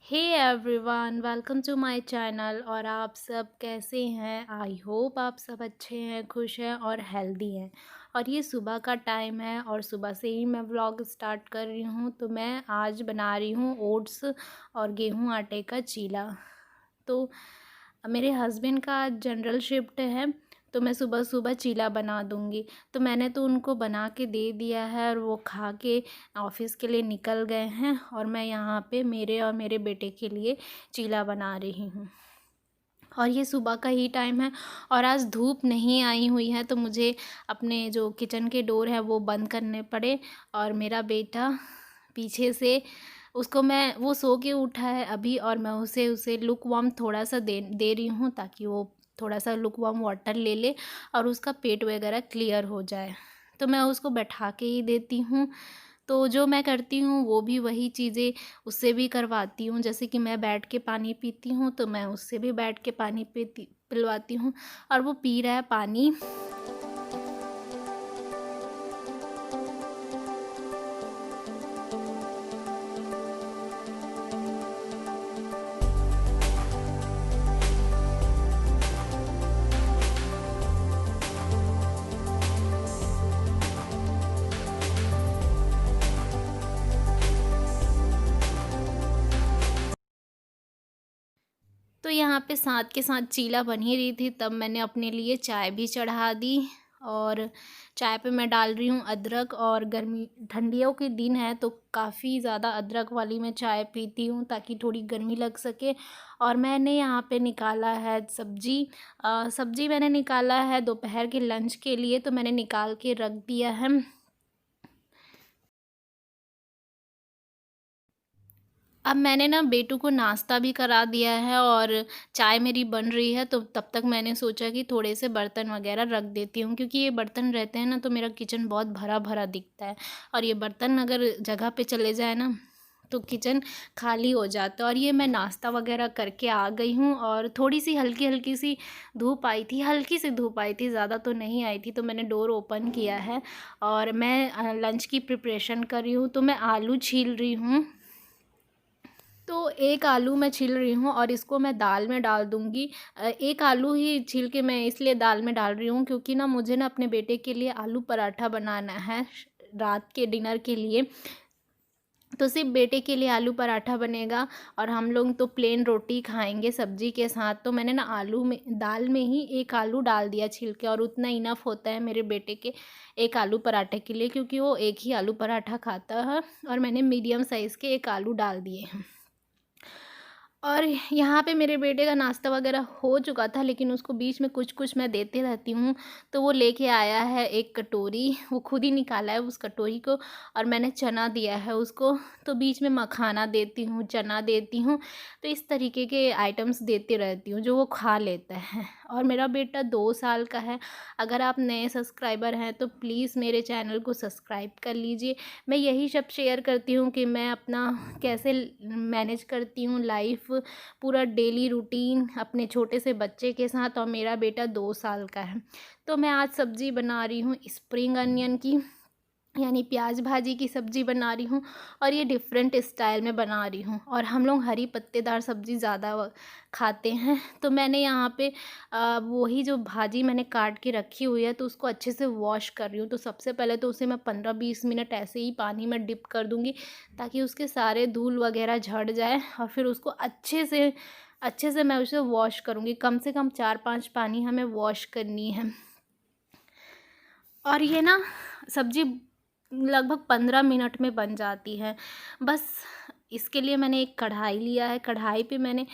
Hey everyone, welcome to my channel. और आप सब कैसे हैं? आई होप आप सब अच्छे हैं, खुश हैं और हेल्दी हैं। और ये सुबह का टाइम है और सुबह से ही मैं व्लॉग स्टार्ट कर रही हूँ। तो मैं आज बना रही हूँ ओट्स और गेहूं आटे का चीला। तो मेरे हस्बैंड का आज जनरल शिफ्ट है, तो मैं सुबह सुबह चीला बना दूँगी। तो मैंने तो उनको बना के दे दिया है और वो खा के ऑफ़िस के लिए निकल गए हैं और मैं यहाँ पे मेरे और मेरे बेटे के लिए चीला बना रही हूँ। और ये सुबह का ही टाइम है और आज धूप नहीं आई हुई है, तो मुझे अपने जो किचन के डोर है वो बंद करने पड़े। और मेरा बेटा पीछे से उसको मैं वो सो के उठा है अभी, और मैं उसे उसे लुक वार्म थोड़ा सा दे दे रही हूँ ताकि वो थोड़ा सा लुक वार्म वाटर ले ले और उसका पेट वगैरह क्लियर हो जाए। तो मैं उसको बैठा के ही देती हूँ। तो जो मैं करती हूँ वो भी वही चीज़ें उससे भी करवाती हूँ। जैसे कि मैं बैठ के पानी पीती हूँ, तो मैं उससे भी बैठ के पानी पीती पिलवाती हूँ और वो पी रहा है पानी। तो यहाँ पे साथ के साथ चीला बन ही रही थी, तब मैंने अपने लिए चाय भी चढ़ा दी। और चाय पे मैं डाल रही हूँ अदरक। और गर्मी ठंडियों के दिन है तो काफ़ी ज़्यादा अदरक वाली मैं चाय पीती हूँ ताकि थोड़ी गर्मी लग सके। और मैंने यहाँ पे निकाला है सब्ज़ी। सब्ज़ी मैंने निकाला है दोपहर के लंच के लिए, तो मैंने निकाल के रख दिया है। अब मैंने ना बेटू को नाश्ता भी करा दिया है और चाय मेरी बन रही है, तो तब तक मैंने सोचा कि थोड़े से बर्तन वगैरह रख देती हूँ, क्योंकि ये बर्तन रहते हैं ना तो मेरा किचन बहुत भरा भरा दिखता है। और ये बर्तन अगर जगह पे चले जाए ना तो किचन खाली हो जाता है। और ये मैं नाश्ता वगैरह करके आ गई हूँ और थोड़ी सी हल्की हल्की सी धूप आई थी, हल्की सी धूप आई थी, ज़्यादा तो नहीं आई थी। तो मैंने डोर ओपन किया है और मैं लंच की प्रिपरेशन कर रही हूँ। तो मैं आलू छील रही हूँ। तो एक आलू मैं छील रही हूँ और इसको मैं दाल में डाल दूँगी। एक आलू ही छील के मैं इसलिए दाल में डाल रही हूँ क्योंकि ना मुझे ना अपने बेटे के लिए आलू पराठा बनाना है रात के डिनर के लिए। तो सिर्फ बेटे के लिए आलू पराठा बनेगा और हम लोग तो प्लेन रोटी खाएंगे सब्जी के साथ। तो मैंने ना आलू में दाल में ही एक आलू डाल दिया छील के, और उतना इनफ होता है मेरे बेटे के एक आलू पराठे के लिए, क्योंकि वो एक ही आलू पराठा खाता है। और मैंने मीडियम साइज़ के एक आलू डाल दिए हैं। और यहाँ पे मेरे बेटे का नाश्ता वगैरह हो चुका था, लेकिन उसको बीच में कुछ-कुछ मैं देते रहती हूँ। तो वो लेके आया है एक कटोरी, वो खुद ही निकाला है उस कटोरी को, और मैंने चना दिया है उसको। तो बीच में मखाना देती हूँ, चना देती हूँ, तो इस तरीके के आइटम्स देती रहती हूँ जो वो खा लेता है। और मेरा बेटा 2 साल का है। अगर आप नए सब्सक्राइबर हैं तो प्लीज़ मेरे चैनल को सब्सक्राइब कर लीजिए। मैं यही सब शेयर करती हूँ कि मैं अपना कैसे मैनेज करती हूँ लाइफ, पूरा डेली रूटीन अपने छोटे से बच्चे के साथ। और मेरा बेटा 2 साल का है। तो मैं आज सब्ज़ी बना रही हूँ स्प्रिंग अनियन की, यानी प्याज भाजी की सब्ज़ी बना रही हूँ। और ये डिफरेंट स्टाइल में बना रही हूँ, और हम लोग हरी पत्तेदार सब्ज़ी ज़्यादा खाते हैं। तो मैंने यहाँ पे वही जो भाजी मैंने काट के रखी हुई है, तो उसको अच्छे से वॉश कर रही हूँ। तो सबसे पहले तो उसे मैं 15-20 मिनट ऐसे ही पानी में डिप कर दूँगी ताकि उसके सारे धूल वगैरह झड़ जाए। और फिर उसको अच्छे से मैं उसे वॉश करूँगी। कम से कम 4-5 पानी हमें वॉश करनी है। और ये ना सब्ज़ी लगभग 15 मिनट में बन जाती है। बस इसके लिए मैंने एक कढ़ाई लिया है, कढ़ाई पे मैंने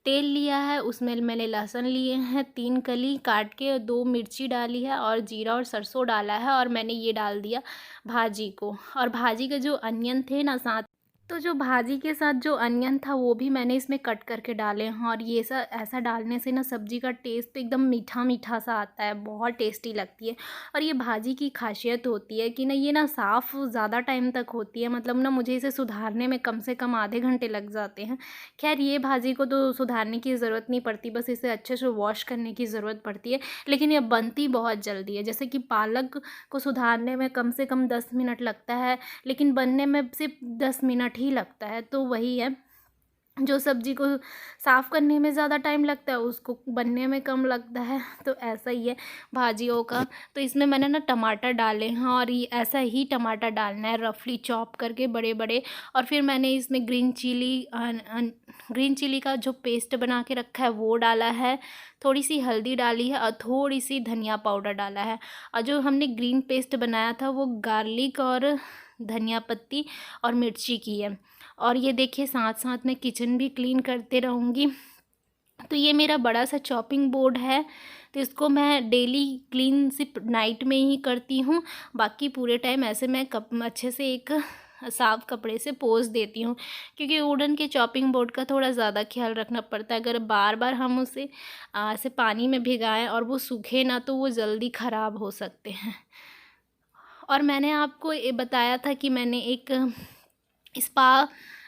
तेल लिया है, उसमें मैंने लहसुन लिए हैं 3 कली काट के, 2 मिर्ची डाली है और जीरा और सरसों डाला है, और मैंने ये डाल दिया भाजी को। और भाजी के जो अनियन थे ना साथ, तो जो भाजी के साथ जो अनियन था वो भी मैंने इसमें कट करके डाले हैं। और ये ऐसा डालने से ना सब्ज़ी का टेस्ट तो एकदम मीठा मीठा सा आता है, बहुत टेस्टी लगती है। और ये भाजी की खासियत होती है कि ना ये ना साफ़ ज़्यादा टाइम तक होती है, मतलब ना मुझे इसे सुधारने में कम से कम आधे घंटे लग जाते हैं। खैर ये भाजी को तो सुधारने की ज़रूरत नहीं पड़ती, बस इसे अच्छे से वॉश करने की ज़रूरत पड़ती है। लेकिन ये बनती बहुत जल्दी है। जैसे कि पालक को सुधारने में कम से कम 10 मिनट लगता है, लेकिन बनने में सिर्फ 10 मिनट ही लगता है। तो वही है, जो सब्ज़ी को साफ़ करने में ज़्यादा टाइम लगता है, उसको बनने में कम लगता है। तो ऐसा ही है भाजियों का। तो इसमें मैंने ना टमाटर डाले हैं, और ये ऐसा ही टमाटर डालना है रफली चॉप करके बड़े-बड़े। और फिर मैंने इसमें ग्रीन चिली का जो पेस्ट बना के रखा है वो डाला है, थोड़ी-सी हल्दी डाली है और थोड़ी-सी धनिया पाउडर डाला है। और जो हमने ग्रीन पेस्ट बनाया था वो गार्लिक और धनिया पत्ती और मिर्ची की है। और ये देखिए साथ-साथ मैं किचन भी क्लीन करते रहूँगी। तो ये मेरा बड़ा-सा चॉपिंग बोर्ड है, तो इसको मैं डेली क्लीन सिर्फ़ नाइट में ही करती हूँ। बाकी पूरे टाइम ऐसे मैं कप अच्छे से एक साफ़ कपड़े से पोंछ देती हूँ, क्योंकि वुडन के चॉपिंग बोर्ड का थोड़ा ज़्यादा ख़्याल रखना पड़ता है। अगर बार-बार हम उसे ऐसे पानी में भिगाएँ और वो सूखे ना, तो वो जल्दी ख़राब हो सकते हैं। और मैंने आपको ये बताया था कि मैंने एक स्पा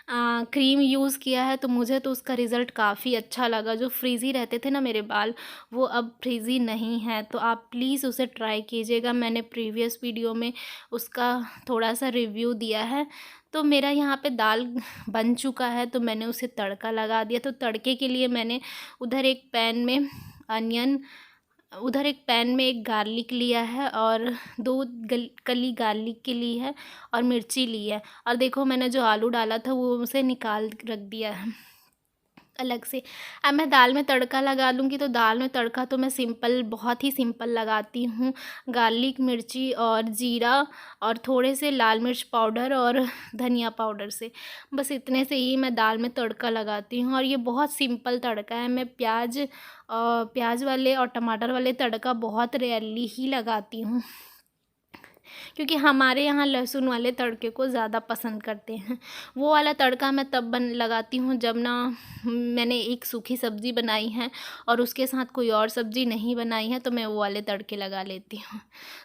क्रीम यूज़ किया है, तो मुझे तो उसका रिज़ल्ट काफ़ी अच्छा लगा। जो फ्रीज़ी रहते थे ना मेरे बाल, वो अब फ्रीज़ी नहीं हैं। तो आप प्लीज़ उसे ट्राई कीजिएगा। मैंने प्रीवियस वीडियो में उसका थोड़ा-सा रिव्यू दिया है। तो मेरा यहाँ पे दाल बन चुका है, तो मैंने उसे तड़का लगा दिया। तो तड़के के लिए मैंने उधर एक पैन में अनियन उधर एक पैन में एक गार्लिक लिया है, और 2 कली गार्लिक की ली है, और मिर्ची ली है। और देखो मैंने जो आलू डाला था वो उसे निकाल रख दिया है अलग से। अब मैं दाल में तड़का लगा लूँगी, तो दाल में तड़का तो मैं सिंपल, बहुत ही सिंपल लगाती हूँ। गार्लिक, मिर्ची और जीरा और थोड़े से लाल मिर्च पाउडर और धनिया पाउडर से, बस इतने से ही मैं दाल में तड़का लगाती हूँ। और ये बहुत सिंपल तड़का है। मैं प्याज वाले और टमाटर वाले तड़का बहुत रेयरली ही लगाती हूँ, क्योंकि हमारे यहाँ लहसुन वाले तड़के को ज़्यादा पसंद करते हैं। वो वाला तड़का मैं तब लगाती हूँ जब ना मैंने एक सूखी सब्ज़ी बनाई है और उसके साथ कोई और सब्ज़ी नहीं बनाई है, तो मैं वो वाले तड़के लगा लेती हूँ।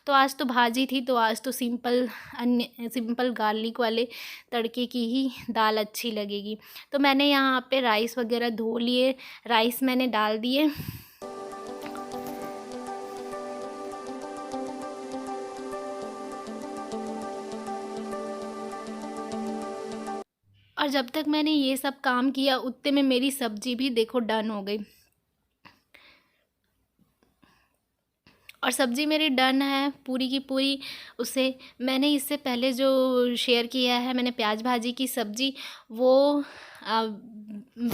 तो आज तो भाजी थी, तो आज तो सिंपल गार्लिक वाले तड़के की ही दाल अच्छी लगेगी। तो मैंने यहाँ पे राइस वगैरह धो लिए, राइस मैंने डाल दिए। और जब तक मैंने ये सब काम किया, उतने में मेरी सब्ज़ी भी देखो डन हो गई। और सब्ज़ी मेरी डन है पूरी की पूरी। उसे मैंने इससे पहले जो शेयर किया है, मैंने प्याज भाजी की सब्ज़ी, वो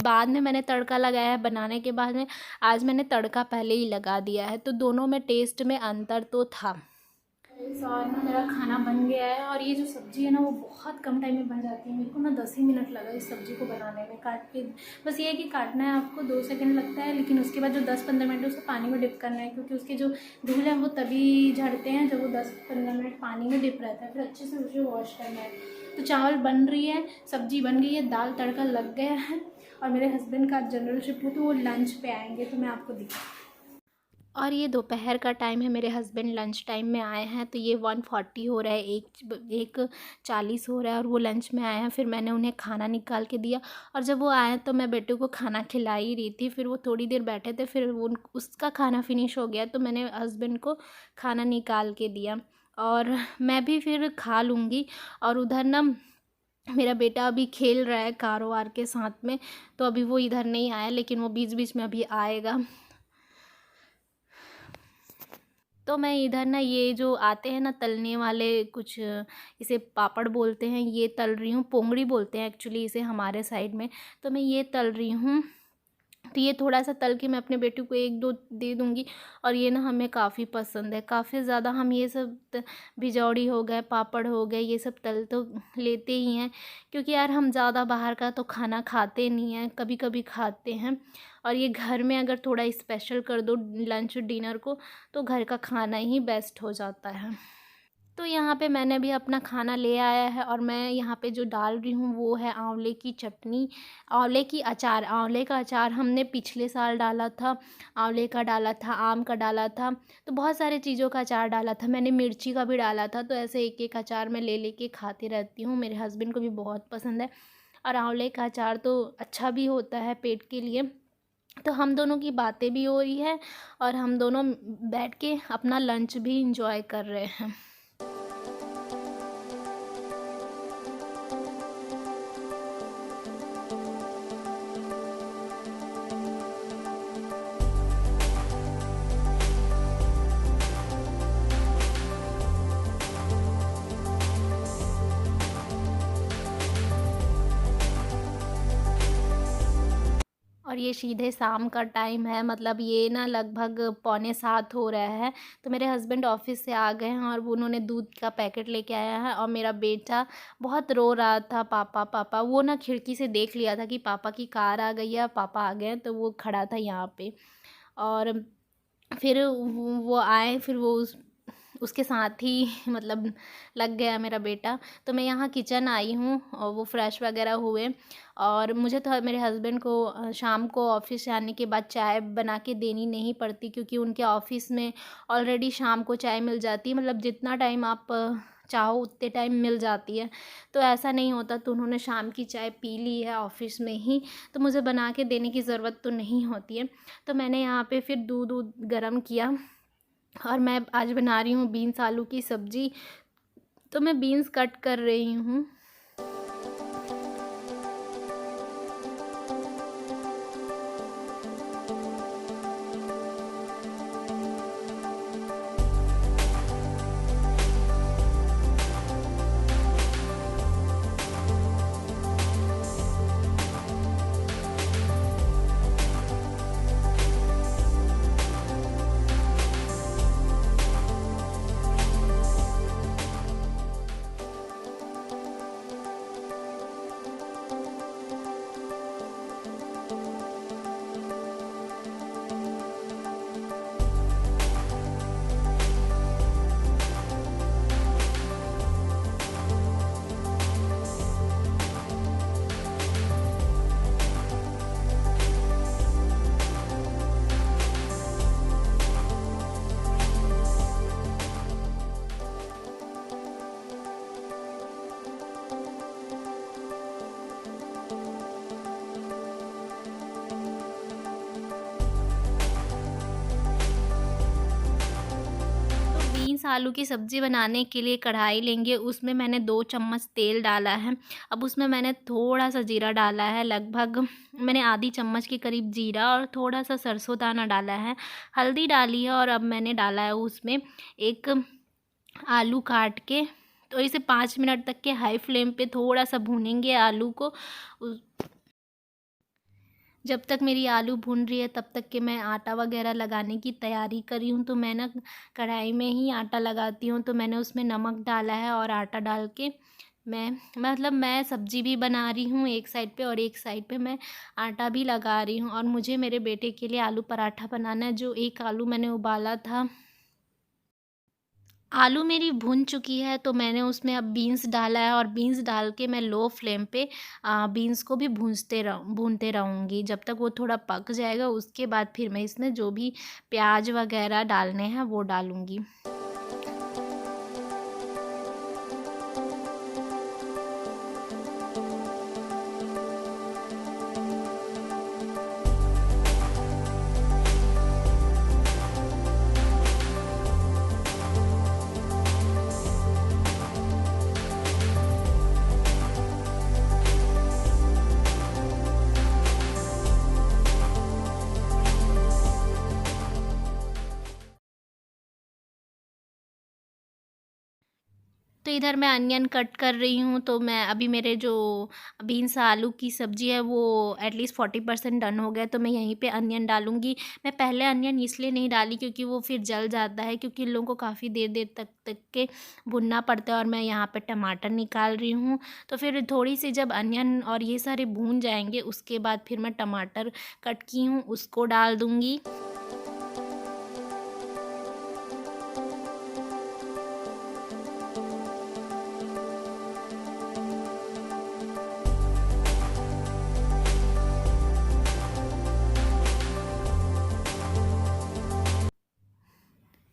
बाद में मैंने तड़का लगाया है बनाने के बाद में। आज मैंने तड़का पहले ही लगा दिया है, तो दोनों में टेस्ट में अंतर तो था। और ना मेरा खाना बन गया है, और ये जो सब्ज़ी है ना वो बहुत कम टाइम में बन जाती है। मेरे को ना 10 ही मिनट लगा इस सब्ज़ी को बनाने में। काट के बस ये है कि काटना है आपको, 2 सेकंड लगता है, लेकिन उसके बाद जो 10-15 मिनट उसको पानी में डिप करना है, क्योंकि उसके जो धूल है वो तभी झड़ते हैं जब वो 10-15 मिनट पानी में डिप रहता है। फिर अच्छे से उसे वॉश करना है। तो चावल बन रही है, सब्ज़ी बन गई है, दाल तड़का लग गया है, और मेरे हस्बैंड का जनरल शिफ्ट है, तो वो लंच पे आएंगे, तो मैं आपको दिखा। और ये दोपहर का टाइम है, मेरे हस्बैंड लंच टाइम में आए हैं। तो ये 1:40 हो रहा है, 1:40 हो रहा है, और वो लंच में आए हैं। फिर मैंने उन्हें खाना निकाल के दिया, और जब वो आए तो मैं बेटे को खाना खिला ही रही थी। फिर वो थोड़ी देर बैठे थे, फिर वो उसका खाना फिनिश हो गया, तो मैंने हस्बैंड को खाना निकाल के दिया, और मैं भी फिर खा लूँगी। और उधर ना मेरा बेटा अभी खेल रहा है कारोबार के साथ में, तो अभी वो इधर नहीं आया, लेकिन वो बीच बीच में अभी आएगा। तो मैं इधर ना ये जो आते हैं ना तलने वाले कुछ, इसे पापड़ बोलते हैं, ये तल रही हूँ। पोंगड़ी बोलते हैं एक्चुअली इसे हमारे साइड में। तो मैं ये तल रही हूँ। तो ये थोड़ा-सा तल के मैं अपने बेटे को 1-2 दे दूँगी, और ये ना हमें काफ़ी पसंद है। काफ़ी ज़्यादा हम ये सब भिजौड़ी हो गए, पापड़ हो गए, ये सब तल तो लेते ही हैं, क्योंकि यार हम ज़्यादा बाहर का तो खाना खाते नहीं हैं, कभी-कभी खाते हैं। और ये घर में अगर थोड़ा स्पेशल कर दो लंच डिनर को, तो घर का खाना ही बेस्ट हो जाता है। तो यहाँ पे मैंने भी अपना खाना ले आया है, और मैं यहाँ पे जो डाल रही हूँ वो है आंवले की चटनी, आंवले की अचार। आंवले का अचार हमने पिछले साल डाला था, आंवले का डाला था, आम का डाला था, तो बहुत सारे चीज़ों का अचार डाला था। मैंने मिर्ची का भी डाला था। तो ऐसे एक एक अचार मैं ले लेके खाती रहती हूँ। मेरे हस्बैंड को भी बहुत पसंद है, और आंवले का अचार तो अच्छा भी होता है पेट के लिए। तो हम दोनों की बातें भी हो रही है, और हम दोनों बैठ के अपना लंच भी इंजॉय कर रहे हैं। और ये सीधे शाम का टाइम है, मतलब ये ना लगभग पौने 7 हो रहा है। तो मेरे हस्बैंड ऑफ़िस से आ गए हैं और वो उन्होंने दूध का पैकेट लेके आया है और मेरा बेटा बहुत रो रहा था, पापा पापा। वो ना खिड़की से देख लिया था कि पापा की कार आ गई है, पापा आ गए हैं, तो वो खड़ा था यहाँ पे। और फिर वो आए, फिर वो उसके साथ ही मतलब लग गया मेरा बेटा। तो मैं यहाँ किचन आई हूँ और वो फ्रेश वगैरह हुए, और मुझे तो मेरे हस्बैंड को शाम को ऑफ़िस से आने के बाद चाय बना के देनी नहीं पड़ती, क्योंकि उनके ऑफ़िस में ऑलरेडी शाम को चाय मिल जाती है, मतलब जितना टाइम आप चाहो उतने टाइम मिल जाती है। तो ऐसा नहीं होता, तो उन्होंने शाम की चाय पी ली है ऑफ़िस में ही, तो मुझे बना के देने की ज़रूरत तो नहीं होती है। तो मैंने यहाँ पे फिर दूध वूध गरम किया और मैं आज बना रही हूँ बीन्स आलू की सब्ज़ी। तो मैं बीन्स कट कर रही हूँ। तो बीन्स आलू की सब्ज़ी बनाने के लिए कढ़ाई लेंगे, उसमें मैंने 2 चम्मच तेल डाला है। अब उसमें मैंने थोड़ा-सा जीरा डाला है, लगभग मैंने आधी चम्मच के करीब जीरा और थोड़ा-सा सरसों दाना डाला है, हल्दी डाली है, और अब मैंने डाला है उसमें एक आलू काट के। तो इसे 5 मिनट तक के हाई फ्लेम पे थोड़ा-सा भूनेंगे आलू को। उ जब तक मेरी आलू भून रही है तब तक के मैं आटा वग़ैरह लगाने की तैयारी कर रही हूँ। तो मैं ना कढ़ाई में ही आटा लगाती हूँ, तो मैंने उसमें नमक डाला है और आटा डाल के मैं सब्ज़ी भी बना रही हूँ एक साइड पे, और एक साइड पे मैं आटा भी लगा रही हूँ। और मुझे मेरे बेटे के लिए आलू पराठा बनाना है। जो एक आलू मैंने उबाला था, आलू मेरी भुन चुकी है, तो मैंने उसमें अब बीन्स डाला है, और बीन्स डाल के मैं लो फ्लेम पे बीन्स को भी भूनते रहूँगी जब तक वो थोड़ा पक जाएगा। उसके बाद फिर मैं इसमें जो भी प्याज वगैरह डालने हैं वो डालूँगी। तो इधर मैं अनियन कट कर रही हूँ, तो मैं अभी मेरे जो बीन्स आलू की सब्ज़ी है वो एटलीस्ट 40% डन हो गया, तो मैं यहीं पे अनियन डालूँगी। मैं पहले अनियन इसलिए नहीं डाली क्योंकि वो फिर जल जाता है, क्योंकि इन लोगों को काफ़ी देर-देर तक के भुनना पड़ता है, और मैं यहाँ पे टमाटर निकाल रही हूँ। तो फिर थोड़ी-सी जब अनियन और ये सारे भून जाएँगे, उसके बाद फिर मैं टमाटर कट की हूँ उसको डाल दूँगी।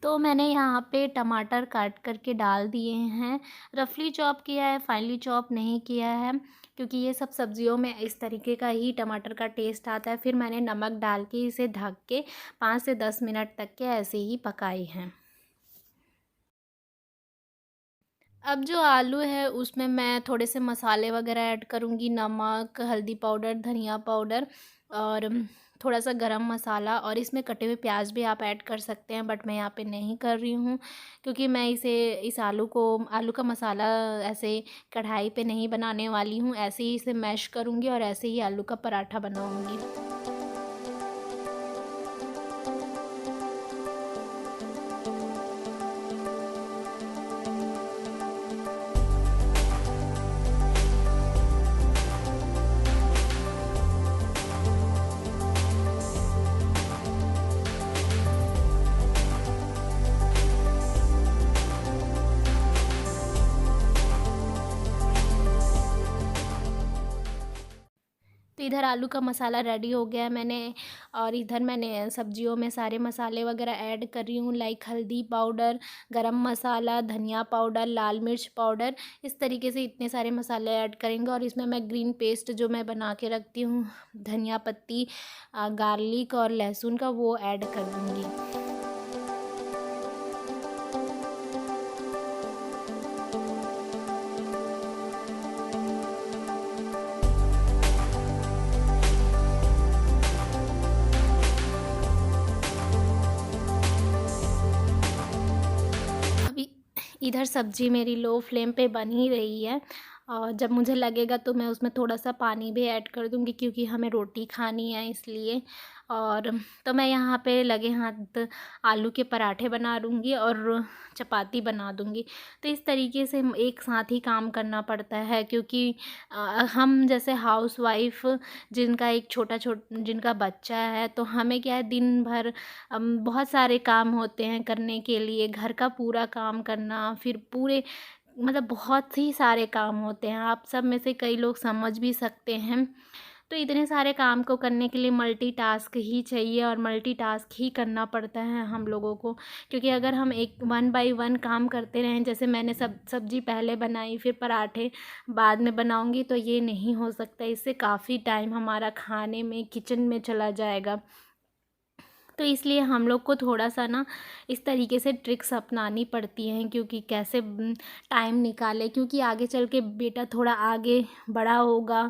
तो मैंने यहाँ पे टमाटर काट कर के डाल दिए हैं। रफली चॉप किया है, फाइनली चॉप नहीं किया है, क्योंकि ये सब सब्ज़ियों में इस तरीके का ही टमाटर का टेस्ट आता है। फिर मैंने नमक डाल के इसे ढक के 5 से 10 मिनट तक के ऐसे ही पकाई हैं। अब जो आलू है उसमें मैं थोड़े से मसाले वगैरह ऐड करूँगी, नमक, हल्दी पाउडर, धनिया पाउडर, और थोड़ा-सा गरम मसाला, और इसमें कटे हुए प्याज भी आप ऐड कर सकते हैं, बट मैं यहाँ पे नहीं कर रही हूँ, क्योंकि मैं इस आलू का मसाला ऐसे कढ़ाई पे नहीं बनाने वाली हूँ। ऐसे ही इसे मैश करूँगी और ऐसे ही आलू का पराठा बनाऊँगी। इधर आलू का मसाला रेडी हो गया है मैंने, और इधर मैंने सब्जियों में सारे मसाले वगैरह ऐड कर रही हूँ, लाइक हल्दी पाउडर, गरम मसाला, धनिया पाउडर, लाल मिर्च पाउडर। इस तरीके से इतने सारे मसाले ऐड करेंगे, और इसमें मैं ग्रीन पेस्ट जो मैं बना के रखती हूँ, धनिया पत्ती, गार्लिक और लहसुन का, वो ऐड कर दूँगी। अभी इधर सब्ज़ी मेरी लो फ्लेम पे बन ही रही है, और जब मुझे लगेगा तो मैं उसमें थोड़ा-सा पानी भी ऐड कर दूँगी, क्योंकि हमें रोटी खानी है इसलिए। और तो मैं यहाँ पे लगे हाथ आलू के पराठे बना लूँगी और चपाती बना दूँगी। तो इस तरीके से एक साथ ही काम करना पड़ता है, क्योंकि हम जैसे हाउसवाइफ़ जिनका एक जिनका बच्चा है, तो हमें क्या है, दिन भर बहुत सारे काम होते हैं करने के लिए, घर का पूरा काम करना, फिर पूरे मतलब बहुत ही सारे काम होते हैं। आप सब में से कई लोग समझ भी सकते हैं। तो इतने सारे काम को करने के लिए मल्टीटास्क ही चाहिए, और मल्टीटास्क ही करना पड़ता है हम लोगों को। क्योंकि अगर हम एक वन बाय वन काम करते रहें, जैसे मैंने सब्ज़ी पहले बनाई, फिर पराठे बाद में बनाऊँगी, तो ये नहीं हो सकता। इससे काफ़ी टाइम हमारा खाने में, किचन में चला जाएगा। तो इसलिए हम लोग को थोड़ा-सा ना इस तरीके से ट्रिक्स अपनानी पड़ती हैं, क्योंकि कैसे टाइम निकालें, क्योंकि आगे चल के बेटा थोड़ा आगे बड़ा होगा,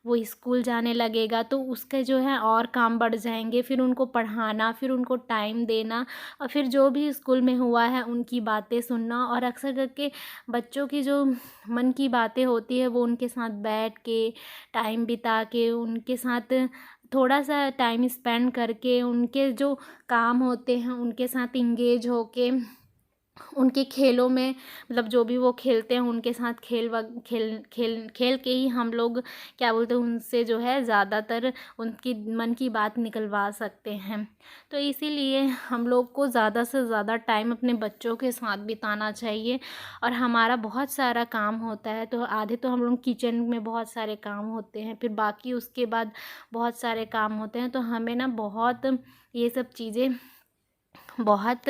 वो स्कूल जाने लगेगा, तो उसके जो है और काम बढ़ जाएँगे। फिर उनको पढ़ाना, फिर उनको टाइम देना, और फिर जो भी स्कूल में हुआ है उनकी बातें सुनना, और अक्सर करके बच्चों की जो मन की बातें होती है, वो उनके साथ बैठ के, टाइम बिता के, उनके साथ थोड़ा-सा टाइम स्पेंड करके, उनके जो काम होते हैं उनके साथ एंगेज होके, उनके खेलों में, मतलब जो भी वो खेलते हैं उनके साथ खेल खेल खेल के ही हम लोग क्या बोलते हैं, उनसे जो है ज़्यादातर उनकी मन की बात निकलवा सकते हैं। तो इसीलिए हम लोग को ज़्यादा से ज़्यादा टाइम अपने बच्चों के साथ बिताना चाहिए। और हमारा बहुत सारा काम होता है, तो आधे तो हम लोग किचन में बहुत सारे काम होते हैं, फिर बाकी उसके बाद बहुत सारे काम होते हैं। तो हमें ना बहुत ये सब चीज़ें बहुत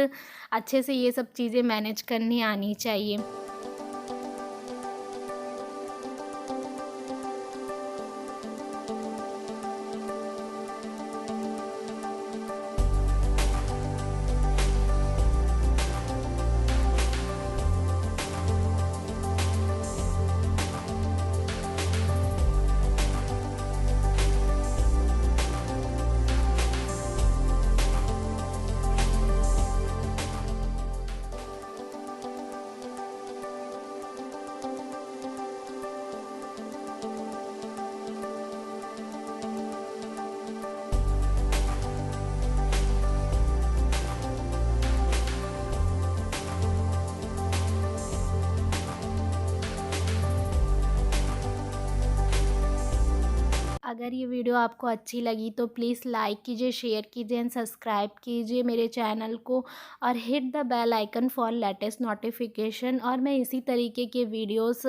अच्छे से ये सब चीज़ें मैनेज करनी आनी चाहिए। अगर ये वीडियो आपको अच्छी लगी तो प्लीज़ लाइक कीजिए, शेयर कीजिए एंड सब्सक्राइब कीजिए मेरे चैनल को, और hit the bell icon for latest notification. और मैं इसी तरीके के वीडियोस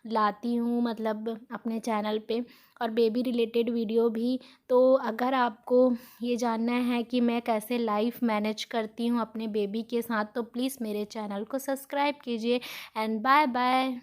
लाती हूँ, मतलब अपने चैनल पे, और बेबी रिलेटेड वीडियो भी। तो अगर आपको ये जानना है कि मैं कैसे लाइफ मैनेज करती हूँ अपने बेबी के साथ, तो प्लीज़ मेरे चैनल को सब्सक्राइब कीजिए। And bye bye.